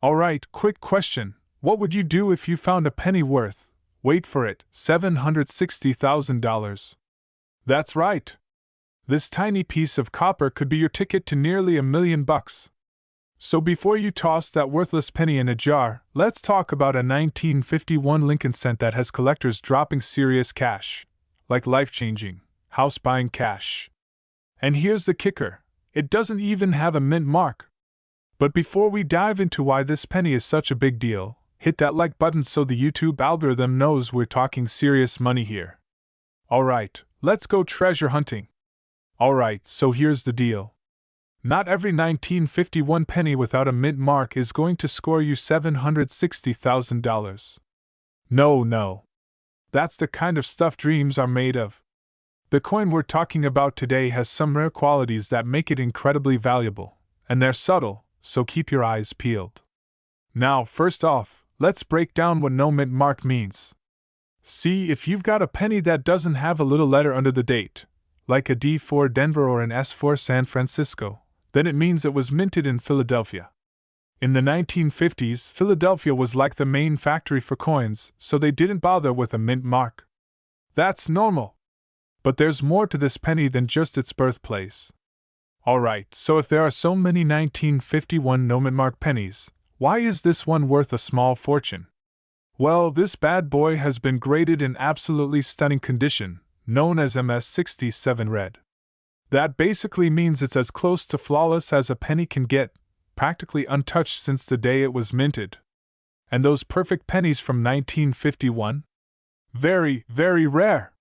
Alright, quick question. What would you do if you found a penny worth, wait for it, $760,000? That's right. This tiny piece of copper could be your ticket to nearly $1,000,000. So before you toss that worthless penny in a jar, let's talk about a 1951 Lincoln cent that has collectors dropping serious cash. Like life-changing, house-buying cash. And here's the kicker. It doesn't even have a mint mark. But before we dive into why this penny is such a big deal, hit that like button so the YouTube algorithm knows we're talking serious money here. Alright, let's go treasure hunting. Alright, so here's the deal. Not every 1951 penny without a mint mark is going to score you $760,000. No. That's the kind of stuff dreams are made of. The coin we're talking about today has some rare qualities that make it incredibly valuable, and they're subtle, so keep your eyes peeled. Now, first off, let's break down what no mint mark means. See, if you've got a penny that doesn't have a little letter under the date, like a D for Denver or an S for San Francisco, then it means it was minted in Philadelphia. In the 1950s, Philadelphia was like the main factory for coins, so they didn't bother with a mint mark. That's normal. But there's more to this penny than just its birthplace. Alright, so if there are so many 1951 no mint mark pennies, why is this one worth a small fortune? Well, this bad boy has been graded in absolutely stunning condition, known as MS67 red. That basically means it's as close to flawless as a penny can get, practically untouched since the day it was minted. And those perfect pennies from 1951? Very, very rare.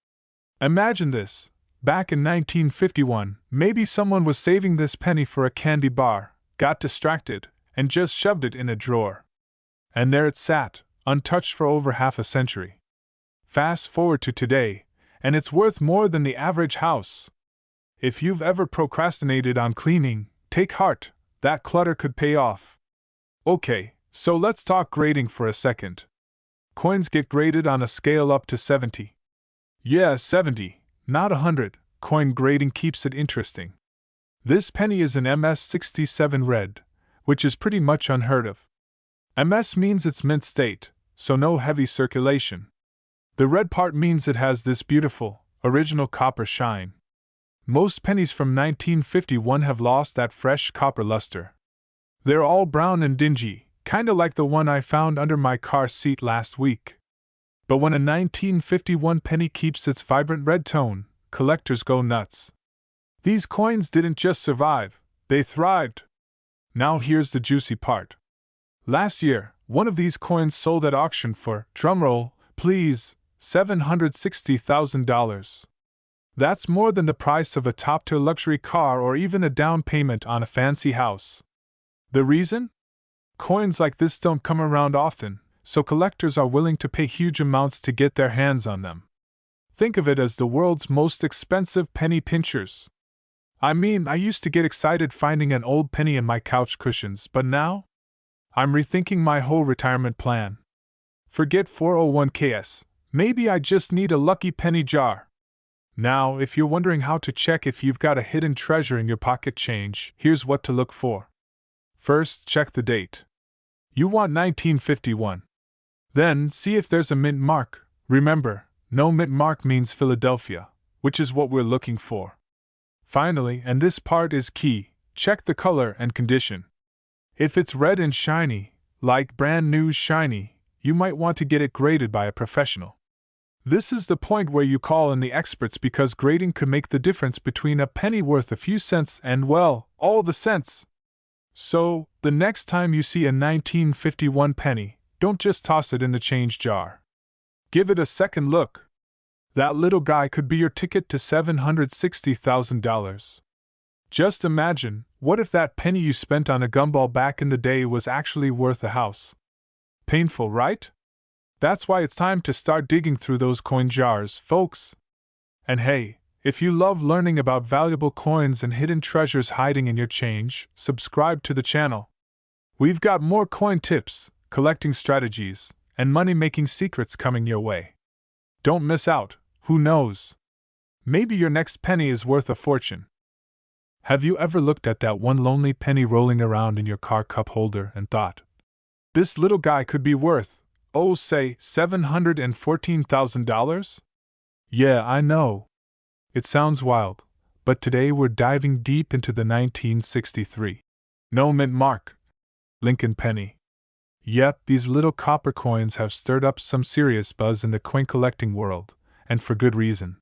Imagine this. Back in 1951, maybe someone was saving this penny for a candy bar, got distracted, and just shoved it in a drawer. And there it sat, untouched for over half a century. Fast forward to today, and it's worth more than the average house. If you've ever procrastinated on cleaning, take heart, that clutter could pay off. Okay, so let's talk grading for a second. Coins get graded on a scale up to 70. Yeah, 70, not 100. Coin grading keeps it interesting. This penny is an MS67 red, which is pretty much unheard of. MS means it's mint state, so no heavy circulation. The red part means it has this beautiful, original copper shine. Most pennies from 1951 have lost that fresh copper luster. They're all brown and dingy, kinda like the one I found under my car seat last week. But when a 1951 penny keeps its vibrant red tone, collectors go nuts. These coins didn't just survive, they thrived. Now here's the juicy part. Last year, one of these coins sold at auction for, drumroll, please, $760,000. That's more than the price of a top-tier luxury car or even a down payment on a fancy house. The reason? Coins like this don't come around often, so collectors are willing to pay huge amounts to get their hands on them. Think of it as the world's most expensive penny pinchers. I mean, I used to get excited finding an old penny in my couch cushions, but now? I'm rethinking my whole retirement plan. Forget 401ks, maybe I just need a lucky penny jar. Now, if you're wondering how to check if you've got a hidden treasure in your pocket change, here's what to look for. First, check the date. You want 1951. Then, see if there's a mint mark. Remember, no mint mark means Philadelphia, which is what we're looking for. Finally, and this part is key, check the color and condition. If it's red and shiny, like brand new shiny, you might want to get it graded by a professional. This is the point where you call in the experts because grading could make the difference between a penny worth a few cents and, well, all the cents. So, the next time you see a 1951 penny, don't just toss it in the change jar. Give it a second look. That little guy could be your ticket to $760,000. Just imagine, what if that penny you spent on a gumball back in the day was actually worth a house? Painful, right? That's why it's time to start digging through those coin jars, folks. And hey, if you love learning about valuable coins and hidden treasures hiding in your change, subscribe to the channel. We've got more coin tips, collecting strategies, and money-making secrets coming your way. Don't miss out, who knows? Maybe your next penny is worth a fortune. Have you ever looked at that one lonely penny rolling around in your car cup holder and thought, This little guy could be worth, oh, say, $714,000? Yeah, I know. It sounds wild, but today we're diving deep into the 1963. No mint mark. Lincoln penny. Yep, these little copper coins have stirred up some serious buzz in the coin collecting world, and for good reason.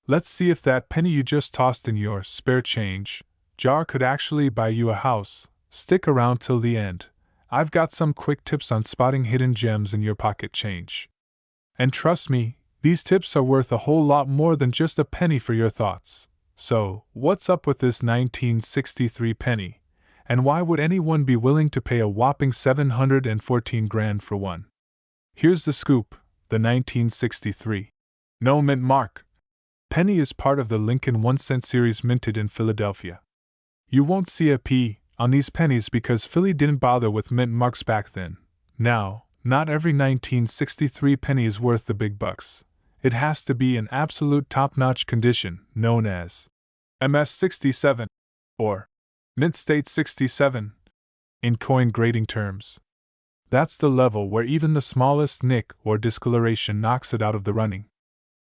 Let's see if that penny you just tossed in your spare change jar could actually buy you a house. Stick around till the end. I've got some quick tips on spotting hidden gems in your pocket change. And trust me, these tips are worth a whole lot more than just a penny for your thoughts. So, what's up with this 1963 penny? And why would anyone be willing to pay a whopping $714,000 for one? Here's the scoop: the 1963 no mint mark penny is part of the Lincoln 1-cent series minted in Philadelphia. You won't see a P on these pennies because Philly didn't bother with mint marks back then. Now, not every 1963 penny is worth the big bucks. It has to be in absolute top-notch condition, known as MS-67 or Mint State 67 in coin grading terms. That's the level where even the smallest nick or discoloration knocks it out of the running.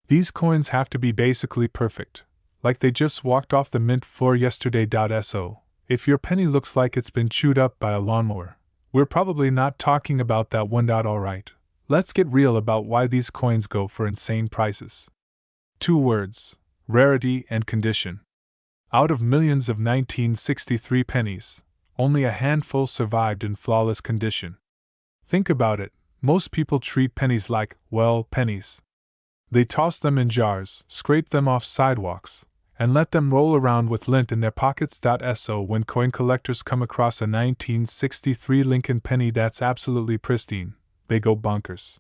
These coins have to be basically perfect, like they just walked off the mint floor yesterday. So, if your penny looks like it's been chewed up by a lawnmower, we're probably not talking about that one. Alright, let's get real about why these coins go for insane prices. 2 words: rarity and condition. Out of millions of 1963 pennies, only a handful survived in flawless condition. Think about it, most people treat pennies like, well, pennies. They toss them in jars, scrape them off sidewalks, and let them roll around with lint in their pockets. So when coin collectors come across a 1963 Lincoln penny that's absolutely pristine, they go bonkers.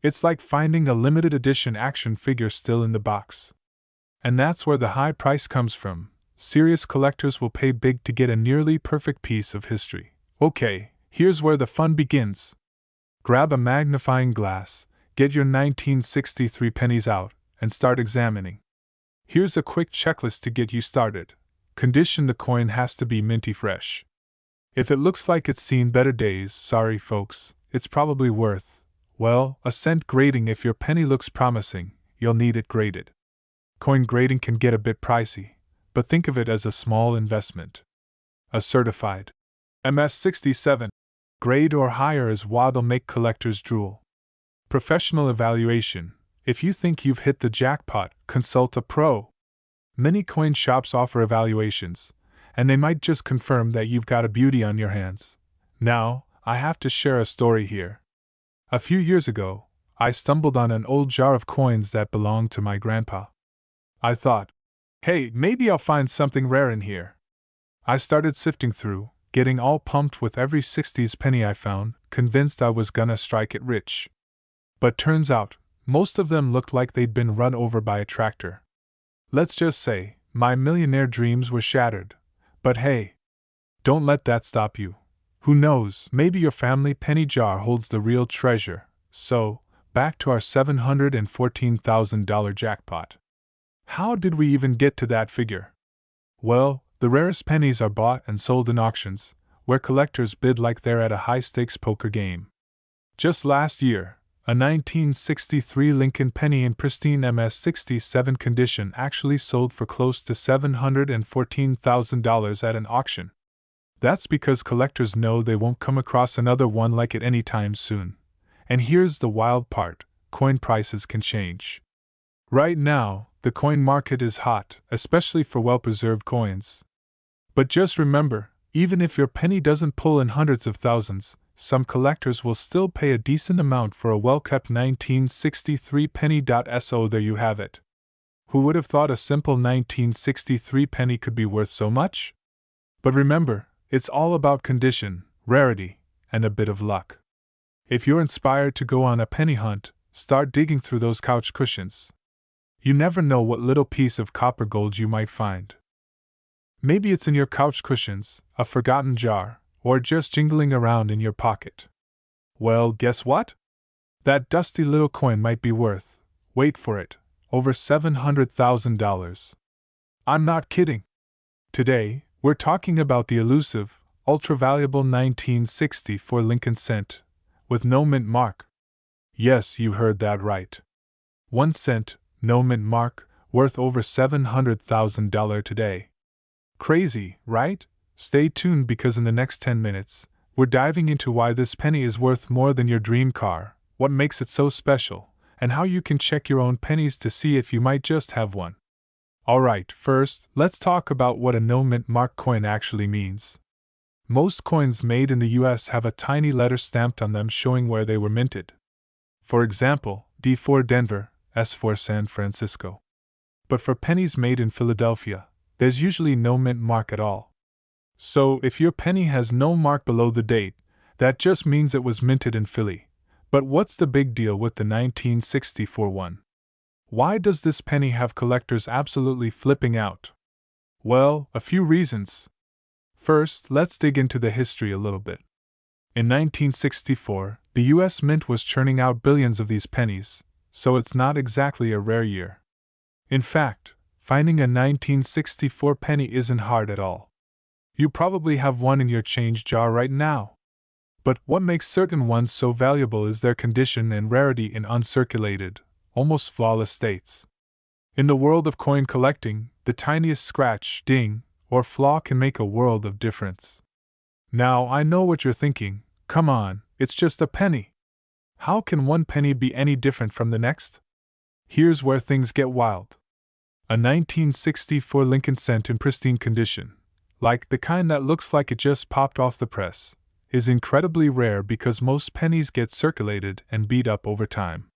It's like finding a limited edition action figure still in the box. And that's where the high price comes from. Serious collectors will pay big to get a nearly perfect piece of history. Okay, here's where the fun begins. Grab a magnifying glass, get your 1963 pennies out, and start examining. Here's a quick checklist to get you started. Condition: the coin has to be minty fresh. If it looks like it's seen better days, sorry folks, it's probably worth, well, a cent grading. If your penny looks promising, you'll need it graded. Coin grading can get a bit pricey, but think of it as a small investment. A certified MS-67 grade or higher is what'll make collectors drool. Professional evaluation: if you think you've hit the jackpot, consult a pro. Many coin shops offer evaluations, and they might just confirm that you've got a beauty on your hands. Now, I have to share a story here. A few years ago, I stumbled on an old jar of coins that belonged to my grandpa. I thought, hey, maybe I'll find something rare in here. I started sifting through, getting all pumped with every 60s penny I found, convinced I was gonna strike it rich. But turns out, most of them looked like they'd been run over by a tractor. Let's just say, my millionaire dreams were shattered. But hey, don't let that stop you. Who knows, maybe your family penny jar holds the real treasure. So, back to our $714,000 jackpot. How did we even get to that figure? Well, the rarest pennies are bought and sold in auctions, where collectors bid like they're at a high-stakes poker game. Just last year, a 1963 Lincoln penny in pristine MS-67 condition actually sold for close to $714,000 at an auction. That's because collectors know they won't come across another one like it anytime soon. And here's the wild part: coin prices can change. Right now, the coin market is hot, especially for well-preserved coins. But just remember, even if your penny doesn't pull in hundreds of thousands, some collectors will still pay a decent amount for a well-kept 1963 penny. So there you have it. Who would have thought a simple 1963 penny could be worth so much? But remember, it's all about condition, rarity, and a bit of luck. If you're inspired to go on a penny hunt, start digging through those couch cushions. You never know what little piece of copper gold you might find. Maybe it's in your couch cushions, a forgotten jar, or just jingling around in your pocket. Well, guess what? That dusty little coin might be worth, wait for it, over $700,000. I'm not kidding. Today, we're talking about the elusive, ultra-valuable 1964 Lincoln cent, with no mint mark. Yes, you heard that right. 1 cent, no mint mark, worth over $700,000 today. Crazy, right? Stay tuned because in the next 10 minutes, we're diving into why this penny is worth more than your dream car, what makes it so special, and how you can check your own pennies to see if you might just have one. Alright, first, let's talk about what a no mint mark coin actually means. Most coins made in the US have a tiny letter stamped on them showing where they were minted. For example, D for Denver, S for San Francisco. But for pennies made in Philadelphia, there's usually no mint mark at all. So, if your penny has no mark below the date, that just means it was minted in Philly. But what's the big deal with the 1964 one? Why does this penny have collectors absolutely flipping out? Well, a few reasons. First, let's dig into the history a little bit. In 1964, the US Mint was churning out billions of these pennies, so it's not exactly a rare year. In fact, finding a 1964 penny isn't hard at all. You probably have one in your change jar right now. But what makes certain ones so valuable is their condition and rarity in uncirculated, almost flawless states. In the world of coin collecting, the tiniest scratch, ding, or flaw can make a world of difference. Now, I know what you're thinking. Come on, it's just a penny. How can one penny be any different from the next? Here's where things get wild. A 1964 Lincoln cent in pristine condition, like the kind that looks like it just popped off the press, is incredibly rare because most pennies get circulated and beat up over time.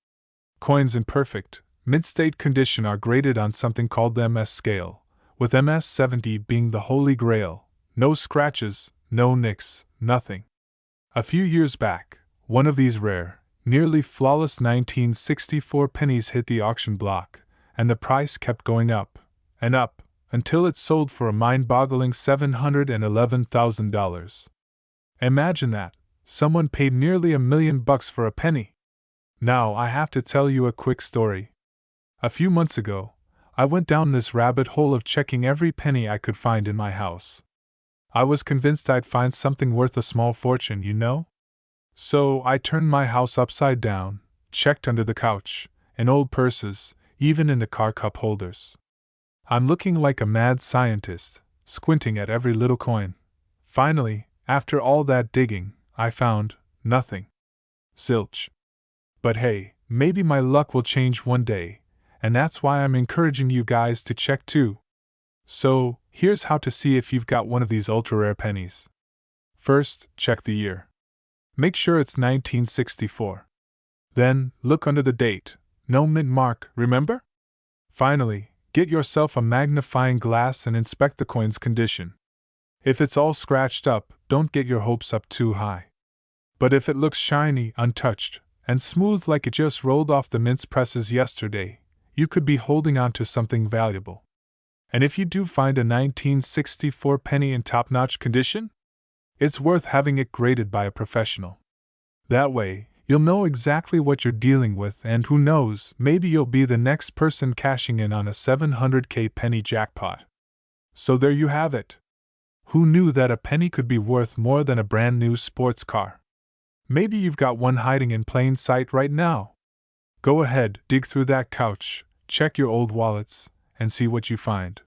Coins in perfect, mid-state condition are graded on something called the MS scale, with MS 70 being the holy grail. No scratches, no nicks, nothing. A few years back, one of these rare, nearly flawless 1964 pennies hit the auction block, and the price kept going up, and up, until it sold for a mind-boggling $711,000. Imagine that, someone paid nearly $1 million for a penny. Now I have to tell you a quick story. A few months ago, I went down this rabbit hole of checking every penny I could find in my house. I was convinced I'd find something worth a small fortune, you know? So I turned my house upside down, checked under the couch, in old purses, even in the car cup holders. I'm looking like a mad scientist, squinting at every little coin. Finally, after all that digging, I found nothing. Zilch. But hey, maybe my luck will change one day, and that's why I'm encouraging you guys to check too. So, here's how to see if you've got one of these ultra-rare pennies. First, check the year. Make sure it's 1964. Then, look under the date. No mint mark, remember? Finally, get yourself a magnifying glass and inspect the coin's condition. If it's all scratched up, don't get your hopes up too high. But if it looks shiny, untouched, and smooth like it just rolled off the mint's presses yesterday, you could be holding on to something valuable. And if you do find a 1964 penny in top-notch condition, it's worth having it graded by a professional. That way, you'll know exactly what you're dealing with, and who knows, maybe you'll be the next person cashing in on a $700K penny jackpot. So there you have it. Who knew that a penny could be worth more than a brand new sports car? Maybe you've got one hiding in plain sight right now. Go ahead, dig through that couch, check your old wallets, and see what you find.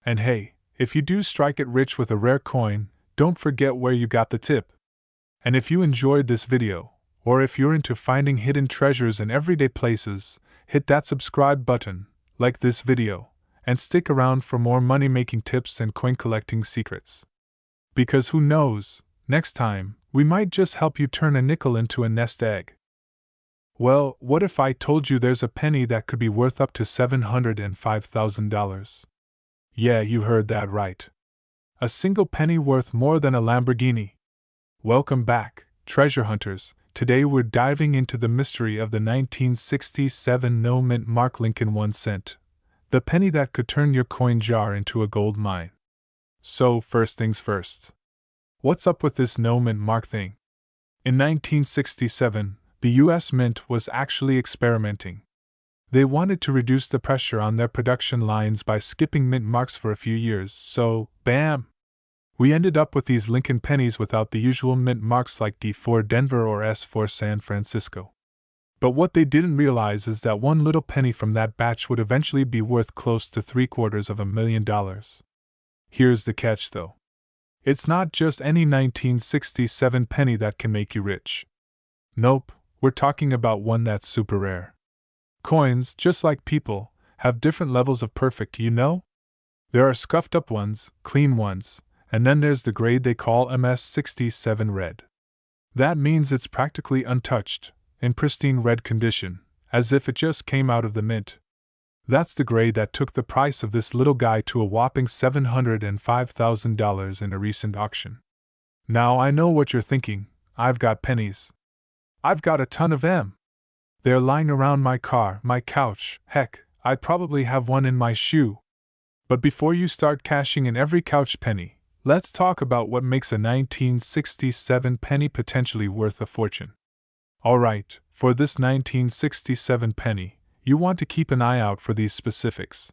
And hey, if you do strike it rich with a rare coin, don't forget where you got the tip. And if you enjoyed this video, or if you're into finding hidden treasures in everyday places, hit that subscribe button, like this video, and stick around for more money-making tips and coin collecting secrets. Because who knows, next time, we might just help you turn a nickel into a nest egg. Well, what if I told you there's a penny that could be worth up to $705,000? Yeah, you heard that right. A single penny worth more than a Lamborghini. Welcome back, treasure hunters. Today we're diving into the mystery of the 1967 no mint mark Lincoln 1 cent. The penny that could turn your coin jar into a gold mine. So, first things first. What's up with this no mint mark thing? In 1967, the US Mint was actually experimenting. They wanted to reduce the pressure on their production lines by skipping mint marks for a few years, so, bam! We ended up with these Lincoln pennies without the usual mint marks like D for Denver or S for San Francisco. But what they didn't realize is that one little penny from that batch would eventually be worth close to $750,000. Here's the catch, though. It's not just any 1967 penny that can make you rich. Nope, we're talking about one that's super rare. Coins, just like people, have different levels of perfect, you know? There are scuffed up ones, clean ones, and then there's the grade they call MS67 red. That means it's practically untouched, in pristine red condition, as if it just came out of the mint. That's the grade that took the price of this little guy to a whopping $705,000 in a recent auction. Now I know what you're thinking, I've got pennies. I've got a ton of them. They're lying around my car, my couch, heck, I'd probably have one in my shoe. But before you start cashing in every couch penny, let's talk about what makes a 1967 penny potentially worth a fortune. Alright, for this 1967 penny, you want to keep an eye out for these specifics.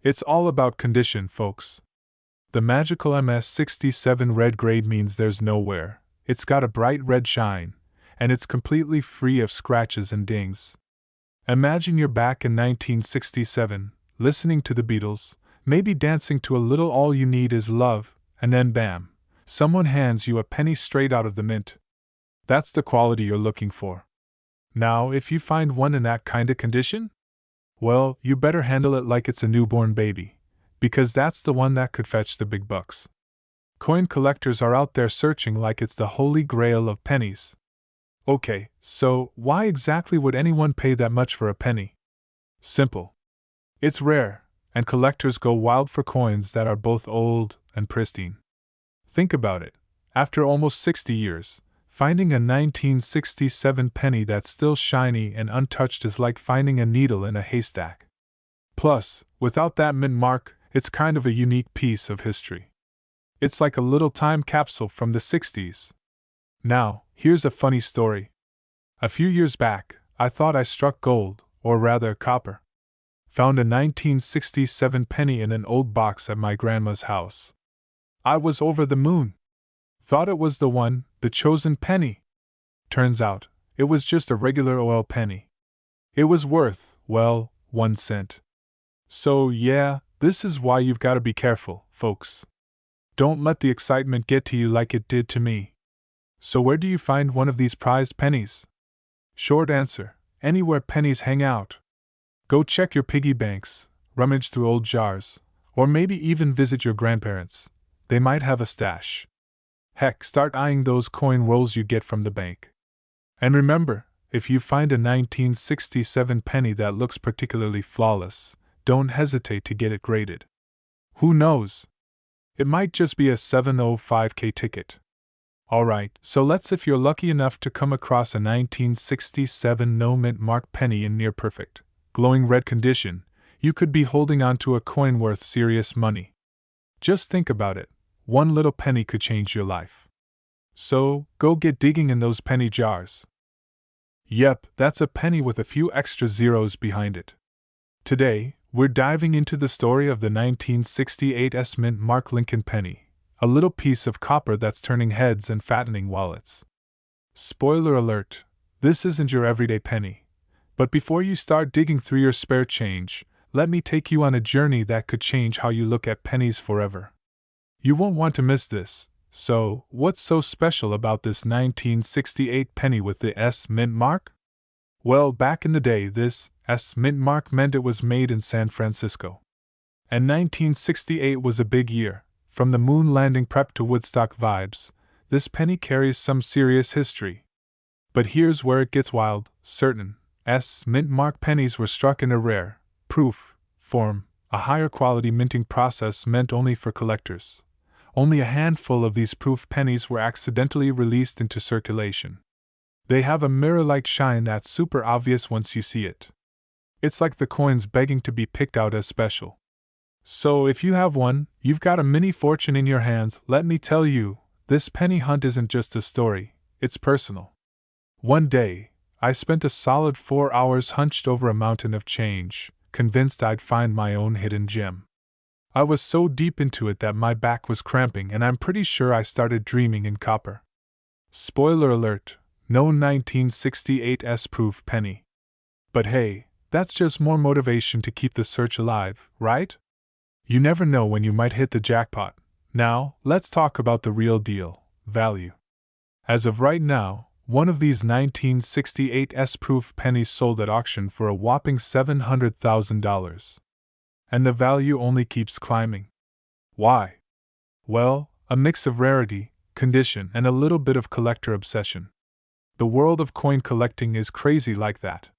It's all about condition, folks. The magical MS67 red grade means there's no wear, it's got a bright red shine, and it's completely free of scratches and dings. Imagine you're back in 1967, listening to the Beatles, maybe dancing to a little All You Need Is Love, and then bam, someone hands you a penny straight out of the mint. That's the quality you're looking for. Now, if you find one in that kind of condition, well, you better handle it like it's a newborn baby, because that's the one that could fetch the big bucks. Coin collectors are out there searching like it's the holy grail of pennies. Okay, so why exactly would anyone pay that much for a penny? Simple. It's rare, and collectors go wild for coins that are both old and pristine. Think about it. After almost 60 years, finding a 1967 penny that's still shiny and untouched is like finding a needle in a haystack. Plus, without that mint mark, it's kind of a unique piece of history. It's like a little time capsule from the 60s. Now, here's a funny story. A few years back, I thought I struck gold, or rather copper. Found a 1967 penny in an old box at my grandma's house. I was over the moon. Thought it was the one, the chosen penny. Turns out, it was just a regular oil penny. It was worth, well, 1 cent. So yeah, this is why you've got to be careful, folks. Don't let the excitement get to you like it did to me. So where do you find one of these prized pennies? Short answer, anywhere pennies hang out. Go check your piggy banks, rummage through old jars, or maybe even visit your grandparents. They might have a stash. Heck, start eyeing those coin rolls you get from the bank. And remember, if you find a 1967 penny that looks particularly flawless, don't hesitate to get it graded. Who knows? It might just be a 705K ticket. Alright, so let's if you're lucky enough to come across a 1967 no mint mark penny in near perfect, glowing red condition, you could be holding on to a coin worth serious money. Just think about it, one little penny could change your life. So, go get digging in those penny jars. Yep, that's a penny with a few extra zeros behind it. Today, we're diving into the story of the 1968 S mint mark Lincoln penny, a little piece of copper that's turning heads and fattening wallets. Spoiler alert, this isn't your everyday penny. But before you start digging through your spare change, let me take you on a journey that could change how you look at pennies forever. You won't want to miss this. So, what's so special about this 1968 penny with the S mint mark? Well, back in the day, this S mint mark meant it was made in San Francisco. And 1968 was a big year. From the moon landing prep to Woodstock vibes, this penny carries some serious history. But here's where it gets wild. Certain S mint mark pennies were struck in a rare, proof, form, a higher quality minting process meant only for collectors. Only a handful of these proof pennies were accidentally released into circulation. They have a mirror-like shine that's super obvious once you see it. It's like the coins begging to be picked out as special. So if you have one, you've got a mini fortune in your hands. Let me tell you, this penny hunt isn't just a story, it's personal. One day, I spent a solid 4 hours hunched over a mountain of change, convinced I'd find my own hidden gem. I was so deep into it that my back was cramping, and I'm pretty sure I started dreaming in copper. Spoiler alert, no 1968's proof penny. But hey, that's just more motivation to keep the search alive, right? You never know when you might hit the jackpot. Now, let's talk about the real deal, value. As of right now, one of these 1968's proof pennies sold at auction for a whopping $700,000. And the value only keeps climbing. Why? Well, a mix of rarity, condition, and a little bit of collector obsession. The world of coin collecting is crazy like that.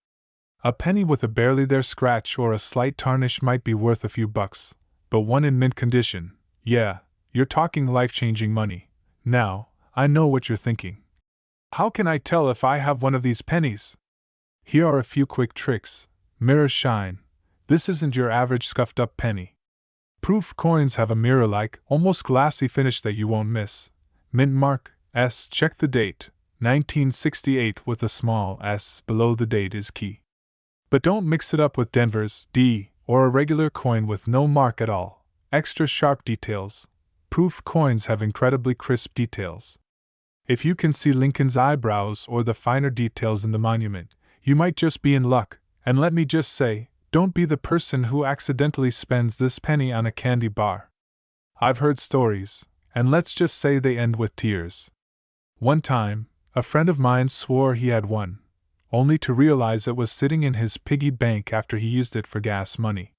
A penny with a barely there scratch or a slight tarnish might be worth a few bucks, but one in mint condition, yeah, you're talking life-changing money. Now, I know what you're thinking. How can I tell if I have one of these pennies? Here are a few quick tricks. Mirror shine. This isn't your average scuffed-up penny. Proof coins have a mirror-like, almost glassy finish that you won't miss. Mint mark, S. Check the date. 1968 with a small s below the date is key. But don't mix it up with Denver's D or a regular coin with no mark at all. Extra sharp details. Proof coins have incredibly crisp details. If you can see Lincoln's eyebrows or the finer details in the monument, you might just be in luck. And let me just say, don't be the person who accidentally spends this penny on a candy bar. I've heard stories, and let's just say they end with tears. One time, a friend of mine swore he had one, only to realize it was sitting in his piggy bank after he used it for gas money.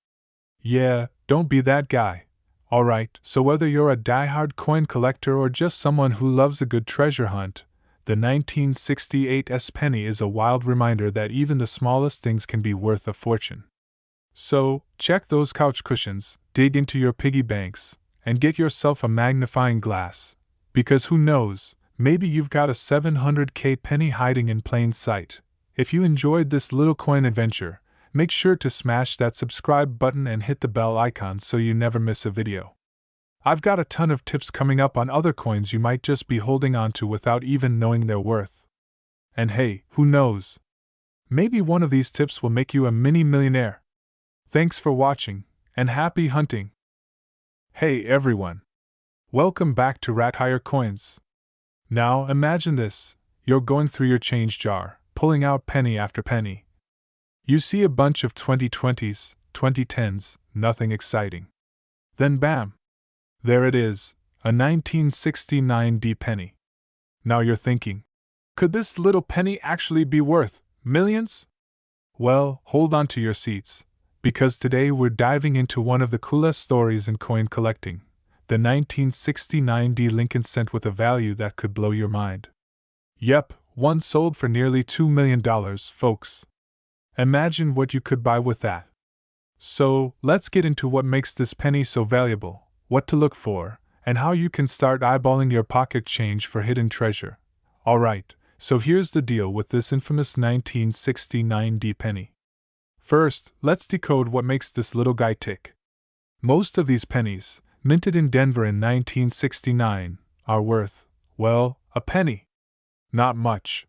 Yeah, don't be that guy. Alright, so whether you're a die-hard coin collector or just someone who loves a good treasure hunt, the 1968's penny is a wild reminder that even the smallest things can be worth a fortune. So, check those couch cushions, dig into your piggy banks, and get yourself a magnifying glass. Because who knows, maybe you've got a 700K penny hiding in plain sight. If you enjoyed this little coin adventure, make sure to smash that subscribe button and hit the bell icon so you never miss a video. I've got a ton of tips coming up on other coins you might just be holding on to without even knowing their worth. And hey, who knows? Maybe one of these tips will make you a mini millionaire. Thanks for watching, and happy hunting! Hey everyone! Welcome back to Rat Hire Coins. Now imagine this, you're going through your change jar, pulling out penny after penny. You see a bunch of 2020s, 2010s, nothing exciting. Then bam! There it is, a 1969 D penny. Now you're thinking, could this little penny actually be worth millions? Well, hold on to your seats, because today we're diving into one of the coolest stories in coin collecting, the 1969 D Lincoln cent with a value that could blow your mind. Yep, one sold for nearly $2 million, folks. Imagine what you could buy with that. So, let's get into what makes this penny so valuable, what to look for, and how you can start eyeballing your pocket change for hidden treasure. Alright, so here's the deal with this infamous 1969 D penny. First, let's decode what makes this little guy tick. Most of these pennies, minted in Denver in 1969, are worth, well, a penny. Not much.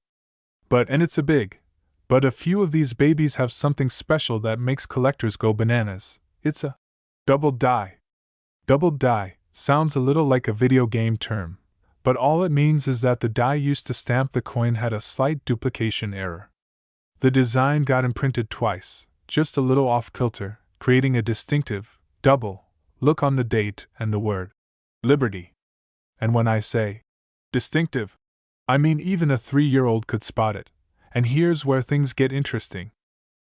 And it's a big. But a few of these babies have something special that makes collectors go bananas. It's a double die. Double die sounds a little like a video game term, but all it means is that the die used to stamp the coin had a slight duplication error. The design got imprinted twice, just a little off-kilter, creating a distinctive, double, look on the date and the word Liberty. And when I say distinctive, I mean even a 3-year-old could spot it. And here's where things get interesting.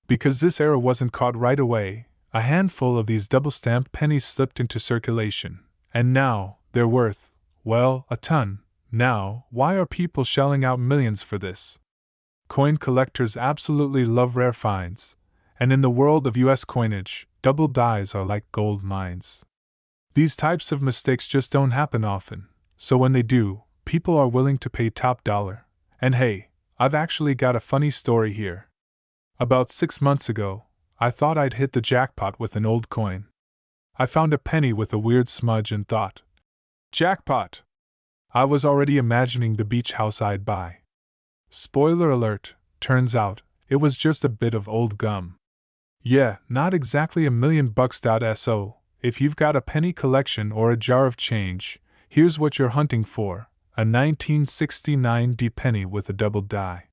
Because this error wasn't caught right away, a handful of these double-stamped pennies slipped into circulation, and now they're worth, well, a ton. Now, why are people shelling out millions for this? Coin collectors absolutely love rare finds, and in the world of US coinage, double dies are like gold mines. These types of mistakes just don't happen often, so when they do, people are willing to pay top dollar. And hey, I've actually got a funny story here. About 6 months ago, I thought I'd hit the jackpot with an old coin. I found a penny with a weird smudge and thought, jackpot! I was already imagining the beach house I'd buy. Spoiler alert, turns out, it was just a bit of old gum. Yeah, not exactly $1 million. So, if you've got a penny collection or a jar of change, here's what you're hunting for: a 1969 D penny with a double die.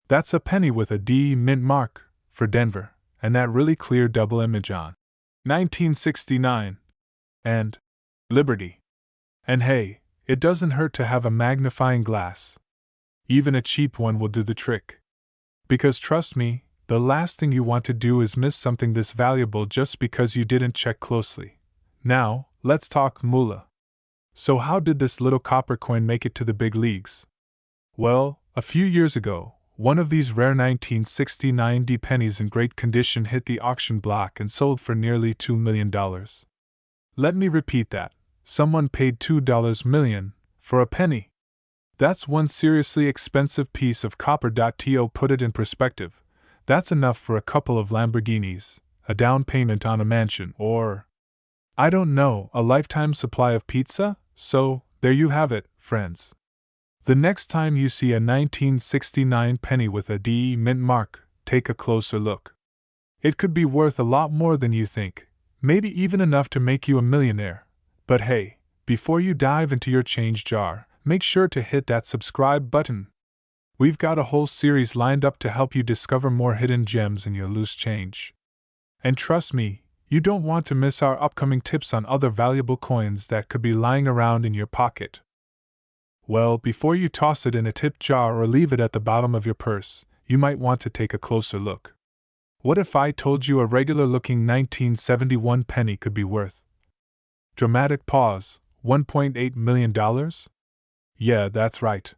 That's a penny with a D mint mark, for Denver, and that really clear double image on 1969 and Liberty. And hey, it doesn't hurt to have a magnifying glass. Even a cheap one will do the trick. Because trust me, the last thing you want to do is miss something this valuable just because you didn't check closely. Now, let's talk moolah. So how did this little copper coin make it to the big leagues? Well, a few years ago, one of these rare 1969 D pennies in great condition hit the auction block and sold for nearly $2 million. Let me repeat that. Someone paid $2 million for a penny. That's one seriously expensive piece of copper. To put it in perspective, that's enough for a couple of Lamborghinis, a down payment on a mansion, or, I don't know, a lifetime supply of pizza? So, there you have it, friends. The next time you see a 1969 penny with a D mint mark, take a closer look. It could be worth a lot more than you think, maybe even enough to make you a millionaire. But hey, before you dive into your change jar, make sure to hit that subscribe button. We've got a whole series lined up to help you discover more hidden gems in your loose change. And trust me, you don't want to miss our upcoming tips on other valuable coins that could be lying around in your pocket. Well, before you toss it in a tip jar or leave it at the bottom of your purse, you might want to take a closer look. What if I told you a regular-looking 1971 penny could be worth? Dramatic pause, $1.8 million? Yeah, that's right.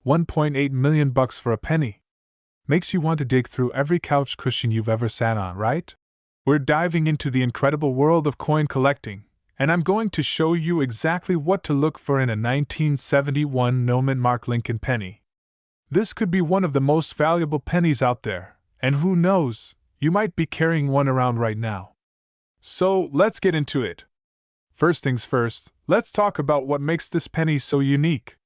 $1.8 million for a penny. Makes you want to dig through every couch cushion you've ever sat on, right? We're diving into the incredible world of coin collecting, and I'm going to show you exactly what to look for in a 1971 no mint mark Lincoln penny. This could be one of the most valuable pennies out there, and who knows, you might be carrying one around right now. So, let's get into it. First things first, let's talk about what makes this penny so unique.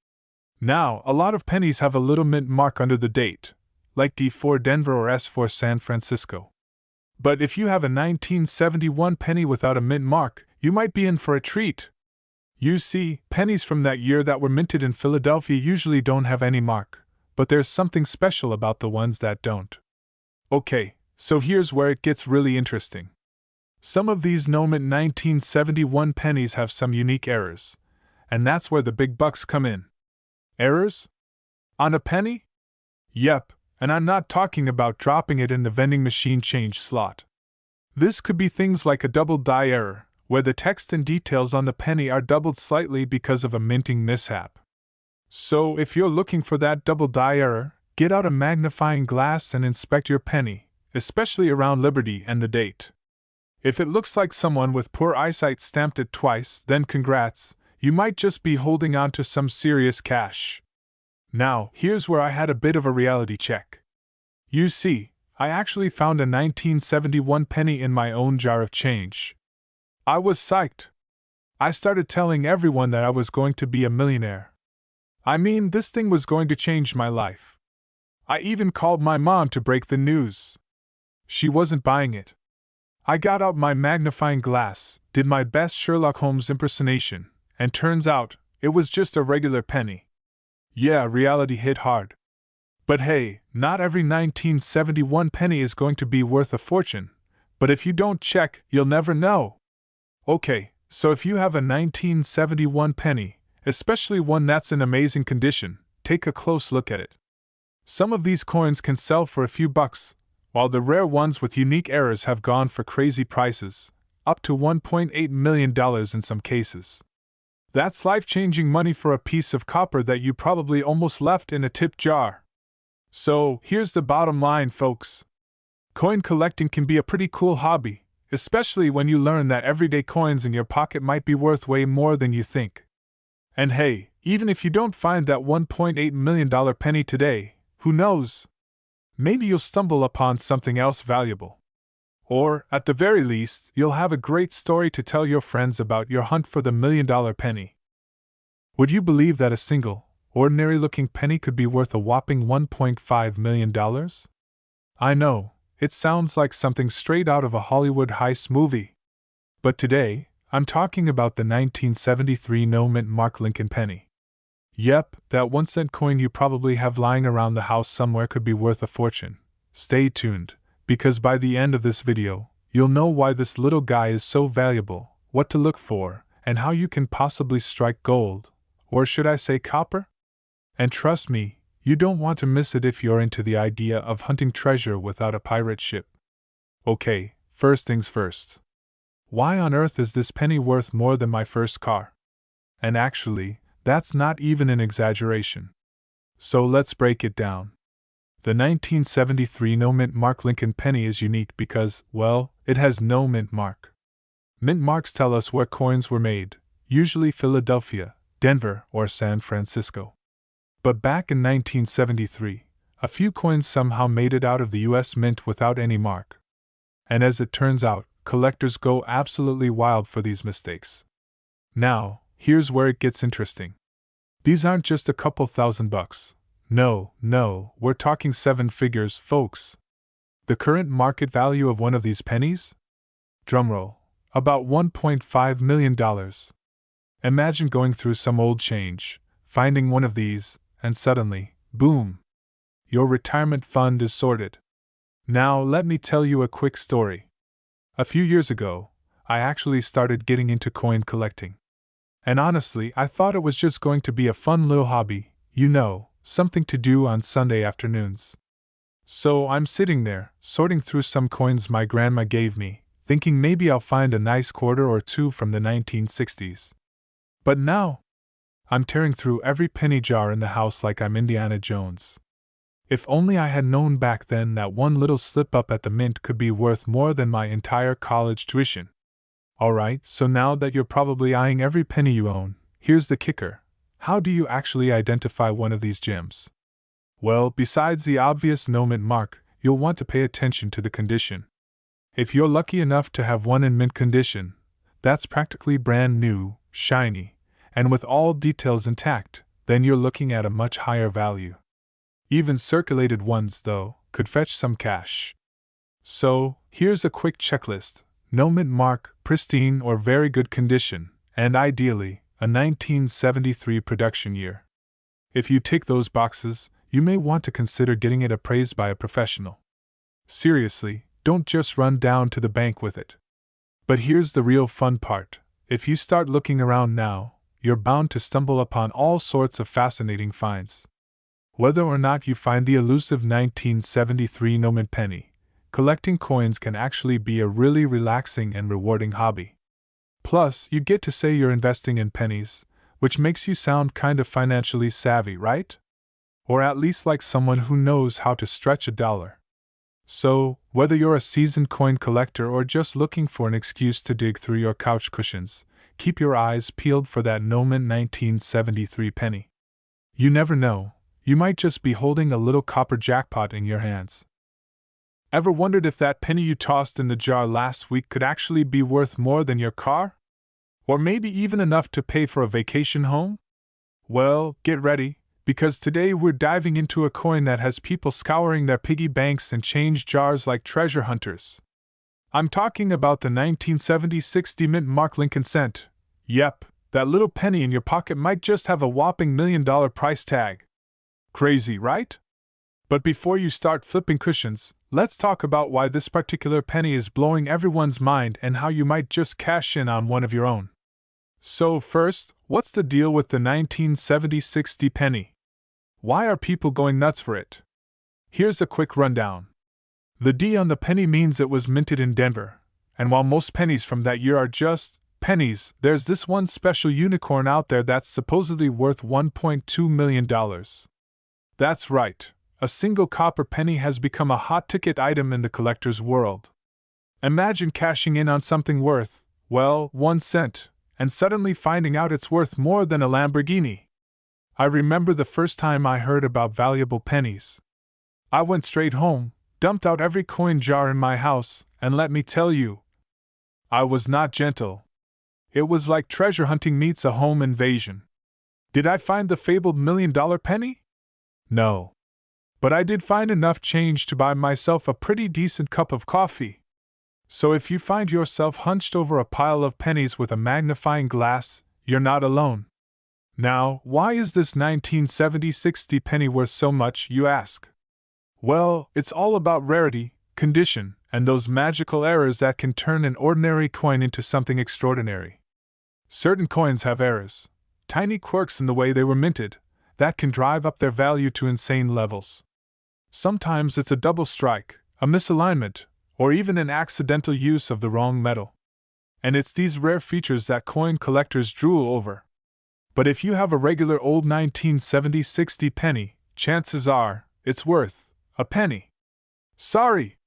Now, a lot of pennies have a little mint mark under the date, like D for Denver or S for San Francisco. But if you have a 1971 penny without a mint mark, you might be in for a treat. You see, pennies from that year that were minted in Philadelphia usually don't have any mark, but there's something special about the ones that don't. Okay, so here's where it gets really interesting. Some of these no-mint 1971 pennies have some unique errors, and that's where the big bucks come in. Errors? On a penny? Yep, and I'm not talking about dropping it in the vending machine change slot. This could be things like a double die error, where the text and details on the penny are doubled slightly because of a minting mishap. So if you're looking for that double die error, get out a magnifying glass and inspect your penny, especially around Liberty and the date. If it looks like someone with poor eyesight stamped it twice, then congrats, you might just be holding on to some serious cash. Now, here's where I had a bit of a reality check. You see, I actually found a 1971 penny in my own jar of change. I was psyched. I started telling everyone that I was going to be a millionaire. I mean, this thing was going to change my life. I even called my mom to break the news. She wasn't buying it. I got out my magnifying glass, did my best Sherlock Holmes impersonation, and turns out, it was just a regular penny. Yeah, reality hit hard. But hey, not every 1971 penny is going to be worth a fortune, but if you don't check, you'll never know. Okay, so if you have a 1971 penny, especially one that's in amazing condition, take a close look at it. Some of these coins can sell for a few bucks, while the rare ones with unique errors have gone for crazy prices, up to $1.8 million in some cases. That's life-changing money for a piece of copper that you probably almost left in a tip jar. So, here's the bottom line, folks. Coin collecting can be a pretty cool hobby, especially when you learn that everyday coins in your pocket might be worth way more than you think. And hey, even if you don't find that $1.8 million penny today, who knows? Maybe you'll stumble upon something else valuable. Or, at the very least, you'll have a great story to tell your friends about your hunt for the $1 million penny. Would you believe that a single, ordinary-looking penny could be worth a whopping $1.5 million? I know, it sounds like something straight out of a Hollywood heist movie. But today, I'm talking about the 1973 no-mint mark Lincoln penny. Yep, that 1-cent coin you probably have lying around the house somewhere could be worth a fortune. Stay tuned, because by the end of this video, you'll know why this little guy is so valuable, what to look for, and how you can possibly strike gold, or should I say copper? And trust me, you don't want to miss it if you're into the idea of hunting treasure without a pirate ship. Okay, first things first. Why on earth is this penny worth more than my first car? And actually, that's not even an exaggeration. So let's break it down. The 1973 no-mint mark Lincoln penny is unique because, well, it has no mint mark. Mint marks tell us where coins were made, usually Philadelphia, Denver, or San Francisco. But back in 1973, a few coins somehow made it out of the US Mint without any mark. And as it turns out, collectors go absolutely wild for these mistakes. Now, here's where it gets interesting. These aren't just a couple $1,000. No, we're talking 7 figures, folks. The current market value of one of these pennies? Drumroll, about $1.5 million. Imagine going through some old change, finding one of these, and suddenly, boom! Your retirement fund is sorted. Now, let me tell you a quick story. A few years ago, I actually started getting into coin collecting. And honestly, I thought it was just going to be a fun little hobby, something to do on Sunday afternoons. So I'm sitting there, sorting through some coins my grandma gave me, thinking maybe I'll find a nice quarter or two from the 1960s. But now, I'm tearing through every penny jar in the house like I'm Indiana Jones. If only I had known back then that one little slip-up at the mint could be worth more than my entire college tuition. Alright, so now that you're probably eyeing every penny you own, here's the kicker. How do you actually identify one of these gems? Well, besides the obvious no-mint mark, you'll want to pay attention to the condition. If you're lucky enough to have one in mint condition, that's practically brand new, shiny, and with all details intact, then you're looking at a much higher value. Even circulated ones, though, could fetch some cash. So, here's a quick checklist. No mint mark, pristine or very good condition, and ideally, a 1973 production year. If you tick those boxes, you may want to consider getting it appraised by a professional. Seriously, don't just run down to the bank with it. But here's the real fun part. If you start looking around now, you're bound to stumble upon all sorts of fascinating finds. Whether or not you find the elusive 1973 no-mint penny, collecting coins can actually be a really relaxing and rewarding hobby. Plus, you get to say you're investing in pennies, which makes you sound kind of financially savvy, right? Or at least like someone who knows how to stretch a dollar. So, whether you're a seasoned coin collector or just looking for an excuse to dig through your couch cushions, keep your eyes peeled for that no-mint 1973 penny. You never know, you might just be holding a little copper jackpot in your hands. Ever wondered if that penny you tossed in the jar last week could actually be worth more than your car? Or maybe even enough to pay for a vacation home? Well, get ready, because today we're diving into a coin that has people scouring their piggy banks and change jars like treasure hunters. I'm talking about the 1976 mint mark Lincoln cent. Yep, that little penny in your pocket might just have a whopping $1 million price tag. Crazy, right? But before you start flipping cushions, let's talk about why this particular penny is blowing everyone's mind and how you might just cash in on one of your own. So first, what's the deal with the 1976 penny? Why are people going nuts for it? Here's a quick rundown. The D on the penny means it was minted in Denver, and while most pennies from that year are just pennies, there's this one special unicorn out there that's supposedly worth $1.2 million. That's right. A single copper penny has become a hot-ticket item in the collector's world. Imagine cashing in on something worth, well, 1 cent, and suddenly finding out it's worth more than a Lamborghini. I remember the first time I heard about valuable pennies. I went straight home, dumped out every coin jar in my house, and let me tell you, I was not gentle. It was like treasure hunting meets a home invasion. Did I find the fabled $1 million penny? No. But I did find enough change to buy myself a pretty decent cup of coffee. So if you find yourself hunched over a pile of pennies with a magnifying glass, you're not alone. Now, why is this 1970-60 penny worth so much, you ask? Well, it's all about rarity, condition, and those magical errors that can turn an ordinary coin into something extraordinary. Certain coins have errors, tiny quirks in the way they were minted, that can drive up their value to insane levels. Sometimes it's a double strike, a misalignment, or even an accidental use of the wrong metal. And it's these rare features that coin collectors drool over. But if you have a regular old 1970-60 penny, chances are, it's worth a penny. Sorry!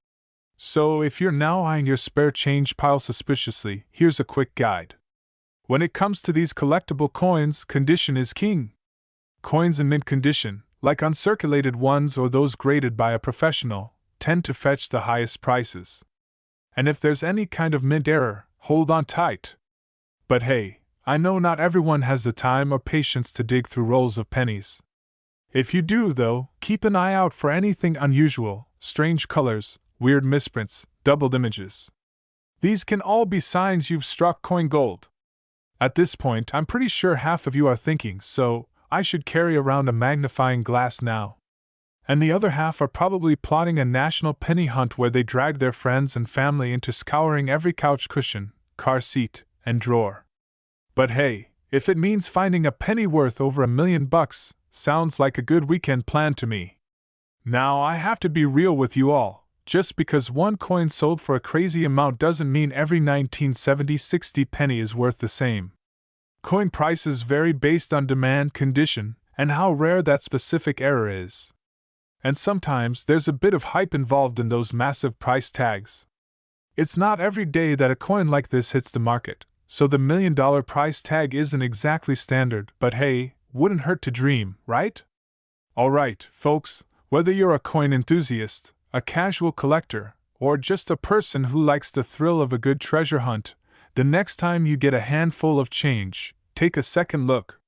So if you're now eyeing your spare change pile suspiciously, here's a quick guide. When it comes to these collectible coins, condition is king. Coins in mint condition, like uncirculated ones or those graded by a professional, tend to fetch the highest prices. And if there's any kind of mint error, hold on tight. But hey, I know not everyone has the time or patience to dig through rolls of pennies. If you do, though, keep an eye out for anything unusual, strange colors, weird misprints, doubled images. These can all be signs you've struck coin gold. At this point, I'm pretty sure half of you are thinking, so I should carry around a magnifying glass now. And the other half are probably plotting a national penny hunt where they drag their friends and family into scouring every couch cushion, car seat, and drawer. But hey, if it means finding a penny worth over $1 million, sounds like a good weekend plan to me. Now I have to be real with you all. Just because one coin sold for a crazy amount doesn't mean every 1970-60 penny is worth the same. Coin prices vary based on demand, condition, and how rare that specific error is. And sometimes there's a bit of hype involved in those massive price tags. It's not every day that a coin like this hits the market, so the $1 million price tag isn't exactly standard, but hey, wouldn't hurt to dream, right? Alright, folks, whether you're a coin enthusiast, a casual collector, or just a person who likes the thrill of a good treasure hunt, the next time you get a handful of change, take a second look.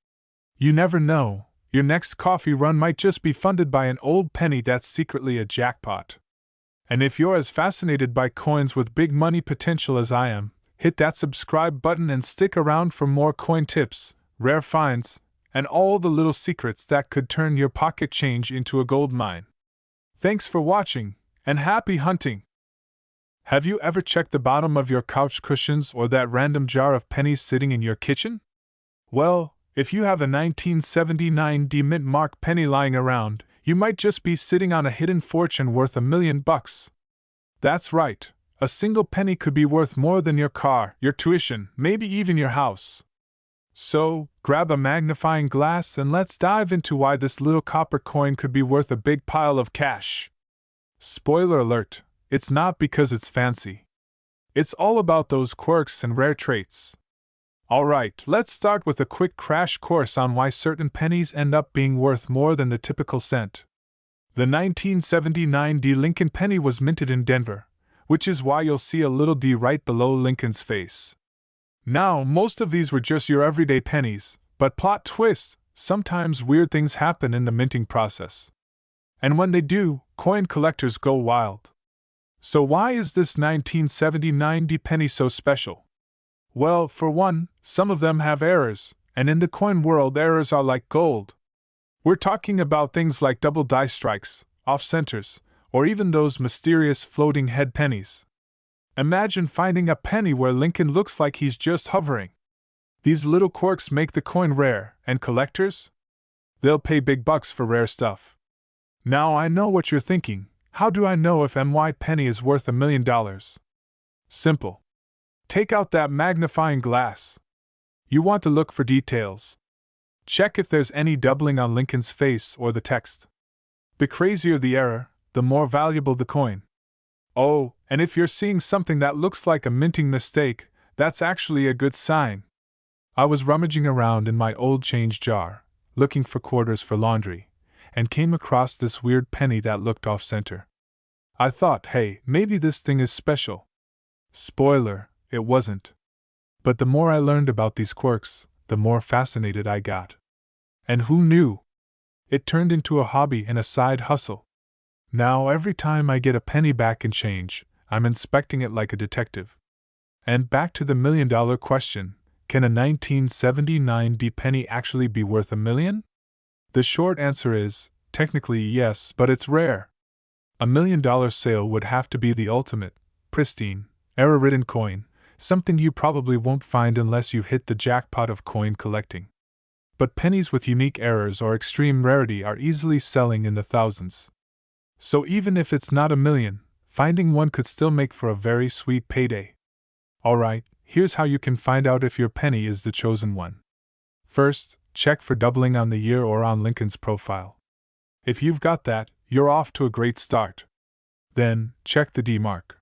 You never know, your next coffee run might just be funded by an old penny that's secretly a jackpot. And if you're as fascinated by coins with big money potential as I am, hit that subscribe button and stick around for more coin tips, rare finds, and all the little secrets that could turn your pocket change into a gold mine. Thanks for watching, and happy hunting! Have you ever checked the bottom of your couch cushions or that random jar of pennies sitting in your kitchen? Well, if you have a 1979 D mint mark penny lying around, you might just be sitting on a hidden fortune worth $1 million. That's right, a single penny could be worth more than your car, your tuition, maybe even your house. So, grab a magnifying glass and let's dive into why this little copper coin could be worth a big pile of cash. Spoiler alert, it's not because it's fancy. It's all about those quirks and rare traits. Alright, let's start with a quick crash course on why certain pennies end up being worth more than the typical cent. The 1979 D Lincoln penny was minted in Denver, which is why you'll see a little D right below Lincoln's face. Now, most of these were just your everyday pennies, but plot twist, sometimes weird things happen in the minting process. And when they do, coin collectors go wild. So why is this 1979 D penny so special? Well, for one, some of them have errors, and in the coin world errors are like gold. We're talking about things like double die strikes, off-centers, or even those mysterious floating head pennies. Imagine finding a penny where Lincoln looks like he's just hovering. These little quirks make the coin rare, and collectors? They'll pay big bucks for rare stuff. Now I know what you're thinking, how do I know if my penny is worth $1 million? Simple. Take out that magnifying glass. You want to look for details. Check if there's any doubling on Lincoln's face or the text. The crazier the error, the more valuable the coin. Oh, and if you're seeing something that looks like a minting mistake, that's actually a good sign. I was rummaging around in my old change jar, looking for quarters for laundry, and came across this weird penny that looked off-center. I thought, hey, maybe this thing is special. Spoiler, it wasn't. But the more I learned about these quirks, the more fascinated I got. And who knew? It turned into a hobby and a side hustle. Now every time I get a penny back in change, I'm inspecting it like a detective. And back to the $1,000,000 question, can a 1979 D penny actually be worth $1,000,000? The short answer is, technically yes, but it's rare. A $1,000,000 sale would have to be the ultimate, pristine, error-ridden coin, something you probably won't find unless you hit the jackpot of coin collecting. But pennies with unique errors or extreme rarity are easily selling in the thousands. So even if it's not $1,000,000, finding one could still make for a very sweet payday. Alright, here's how you can find out if your penny is the chosen one. First, check for doubling on the year or on Lincoln's profile. If you've got that, you're off to a great start. Then, check the D mark.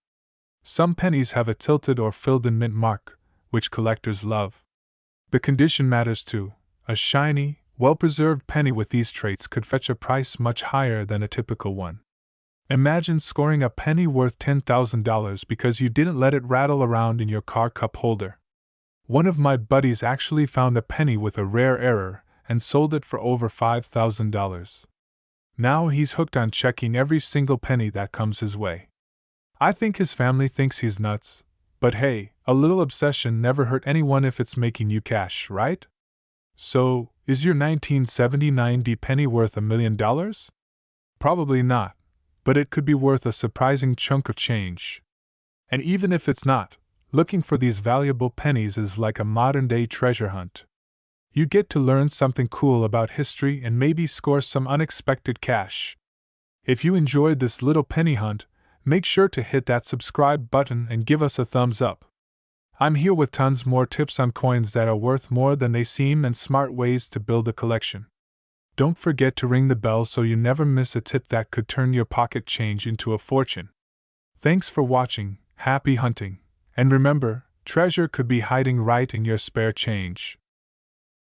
Some pennies have a tilted or filled-in mint mark, which collectors love. The condition matters too. A shiny, well-preserved penny with these traits could fetch a price much higher than a typical one. Imagine scoring a penny worth $10,000 because you didn't let it rattle around in your car cup holder. One of my buddies actually found a penny with a rare error and sold it for over $5,000. Now he's hooked on checking every single penny that comes his way. I think his family thinks he's nuts, but hey, a little obsession never hurt anyone if it's making you cash, right? So, is your 1979 D penny worth $1,000,000? Probably not, but it could be worth a surprising chunk of change. And even if it's not, looking for these valuable pennies is like a modern-day treasure hunt. You get to learn something cool about history and maybe score some unexpected cash. If you enjoyed this little penny hunt, make sure to hit that subscribe button and give us a thumbs up. I'm here with tons more tips on coins that are worth more than they seem and smart ways to build a collection. Don't forget to ring the bell so you never miss a tip that could turn your pocket change into a fortune. Thanks for watching, happy hunting, and remember, treasure could be hiding right in your spare change.